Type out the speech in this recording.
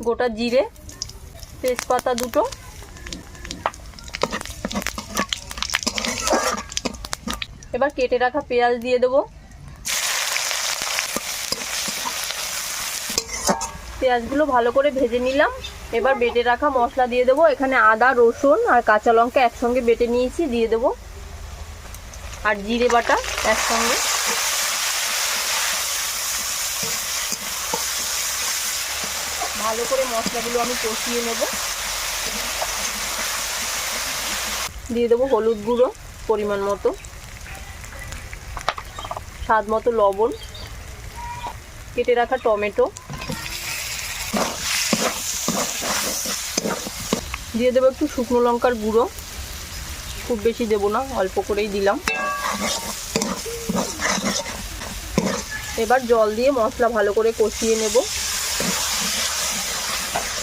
গোটা জিরে, তেজপাতা দুটো, এবার কেটে রাখা পেঁয়াজ দিয়ে দেবো। পেঁয়াজগুলো ভালো করে ভেজে নিলাম। এবার বেটে রাখা মশলা দিয়ে দেবো। এখানে আদা, রসুন আর কাঁচা লঙ্কা একসঙ্গে বেটে নিয়েছি, দিয়ে দেবো। আর জিরে বাটা একসঙ্গে। ভালো করে মশলাগুলো আমি কষিয়ে নেব। দিয়ে দেবো হলুদ গুঁড়ো পরিমাণ মতো, স্বাদ মতো লবণ, কেটে রাখা টমেটো, দিয়ে দেবো একটু শুকনো লঙ্কার গুঁড়ো, খুব বেশি দেবো না, অল্প করেই দিলাম। এবার জল দিয়ে মশলা ভালো করে কষিয়ে নেব।